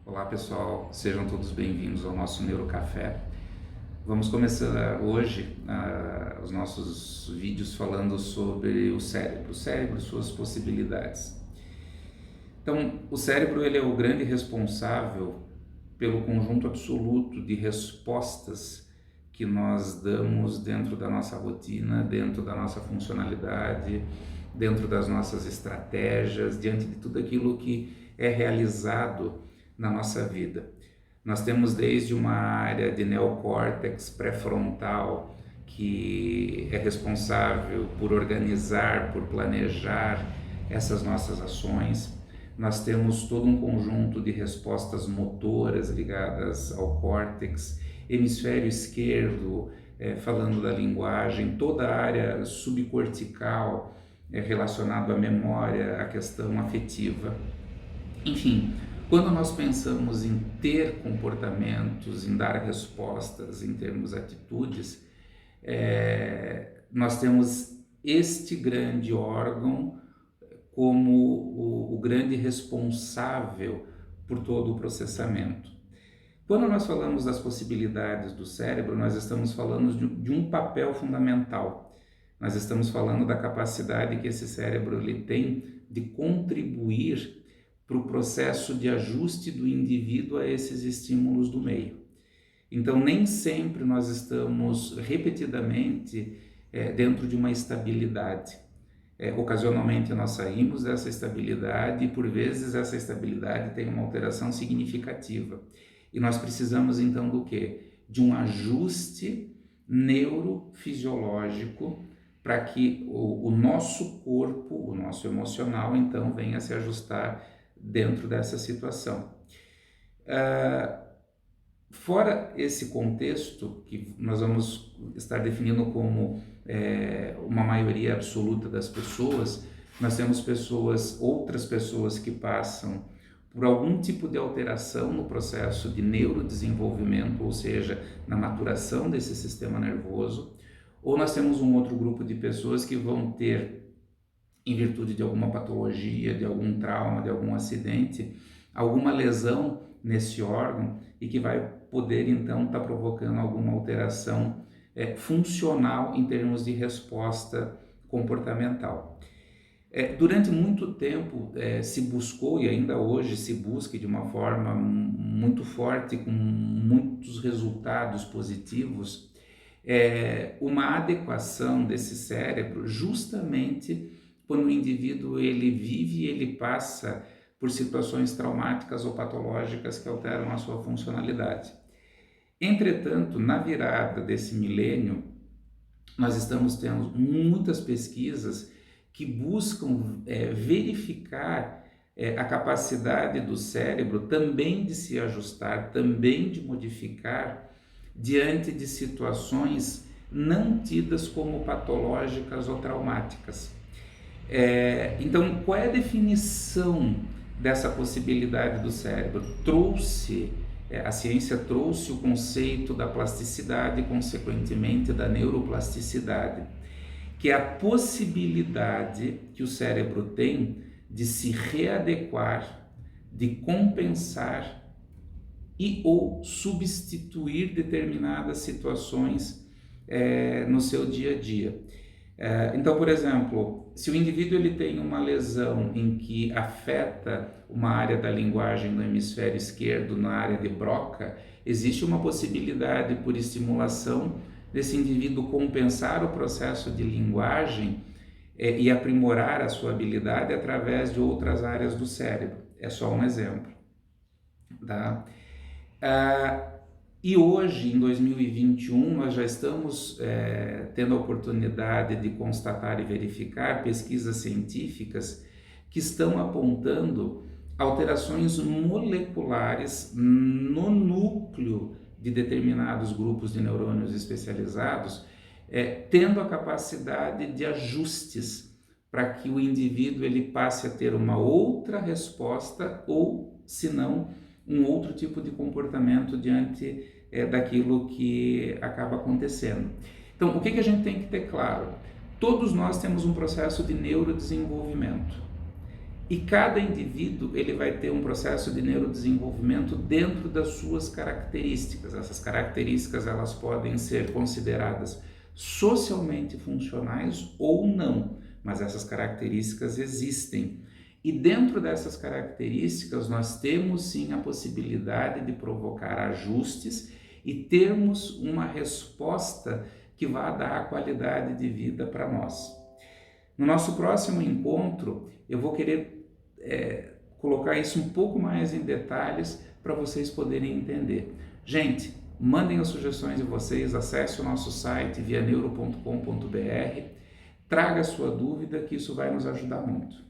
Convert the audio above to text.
Olá pessoal, sejam todos bem-vindos ao nosso Neurocafé. Vamos começar hoje os nossos vídeos falando sobre o cérebro e suas possibilidades. Então, o cérebro ele é o grande responsável pelo conjunto absoluto de respostas que nós damos dentro da nossa rotina, dentro da nossa funcionalidade, dentro das nossas estratégias, diante de tudo aquilo que é realizado na nossa vida. Nós temos desde uma área de neocórtex pré-frontal que é responsável por organizar, por planejar essas nossas ações. Nós temos todo um conjunto de respostas motoras ligadas ao córtex, hemisfério esquerdo, falando da linguagem, toda a área subcortical relacionada à memória, à questão afetiva. Enfim, quando nós pensamos em ter comportamentos, em dar respostas, em termos atitudes, nós temos este grande órgão como o grande responsável por todo o processamento. Quando nós falamos das possibilidades do cérebro, nós estamos falando de um papel fundamental. Nós estamos falando da capacidade que esse cérebro ele tem de contribuir para o processo de ajuste do indivíduo a esses estímulos do meio. Então, nem sempre nós estamos repetidamente dentro de uma estabilidade. Ocasionalmente nós saímos dessa estabilidade e por vezes essa estabilidade tem uma alteração significativa. E nós precisamos então do quê? De um ajuste neurofisiológico para que o nosso corpo, o nosso emocional, então venha a se ajustar dentro dessa situação. Fora esse contexto que nós vamos estar definindo como uma maioria absoluta das pessoas, nós temos outras pessoas que passam por algum tipo de alteração no processo de neurodesenvolvimento, ou seja, na maturação desse sistema nervoso, ou nós temos um outro grupo de pessoas que vão ter, em virtude de alguma patologia, de algum trauma, de algum acidente, alguma lesão nesse órgão e que vai poder então estar provocando alguma alteração funcional em termos de resposta comportamental. Durante muito tempo se buscou e ainda hoje se busca de uma forma muito forte, com muitos resultados positivos, uma adequação desse cérebro justamente quando o indivíduo ele vive e ele passa por situações traumáticas ou patológicas que alteram a sua funcionalidade. Entretanto, na virada desse milênio, nós estamos tendo muitas pesquisas que buscam verificar a capacidade do cérebro também de se ajustar, também de modificar diante de situações não tidas como patológicas ou traumáticas. Então, qual é a definição dessa possibilidade do cérebro? A ciência trouxe o conceito da plasticidade e, consequentemente, da neuroplasticidade, que é a possibilidade que o cérebro tem de se readequar, de compensar e ou substituir determinadas situações no seu dia a dia. Então, por exemplo, se o indivíduo ele tem uma lesão em que afeta uma área da linguagem no hemisfério esquerdo, na área de Broca, existe uma possibilidade por estimulação desse indivíduo compensar o processo de linguagem e aprimorar a sua habilidade através de outras áreas do cérebro. É só um exemplo, tá? E hoje, em 2021, nós já estamos tendo a oportunidade de constatar e verificar pesquisas científicas que estão apontando alterações moleculares no núcleo de determinados grupos de neurônios especializados, tendo a capacidade de ajustes para que o indivíduo ele passe a ter uma outra resposta ou, se não, um outro tipo de comportamento diante daquilo que acaba acontecendo. Então, o que a gente tem que ter claro? Todos nós temos um processo de neurodesenvolvimento. E cada indivíduo ele vai ter um processo de neurodesenvolvimento dentro das suas características. Essas características elas podem ser consideradas socialmente funcionais ou não, mas essas características existem. E dentro dessas características nós temos sim a possibilidade de provocar ajustes e termos uma resposta que vá dar a qualidade de vida para nós. No nosso próximo encontro, eu vou querer colocar isso um pouco mais em detalhes para vocês poderem entender. Gente, mandem as sugestões de vocês, acesse o nosso site vianeuro.com.br, traga a sua dúvida que isso vai nos ajudar muito.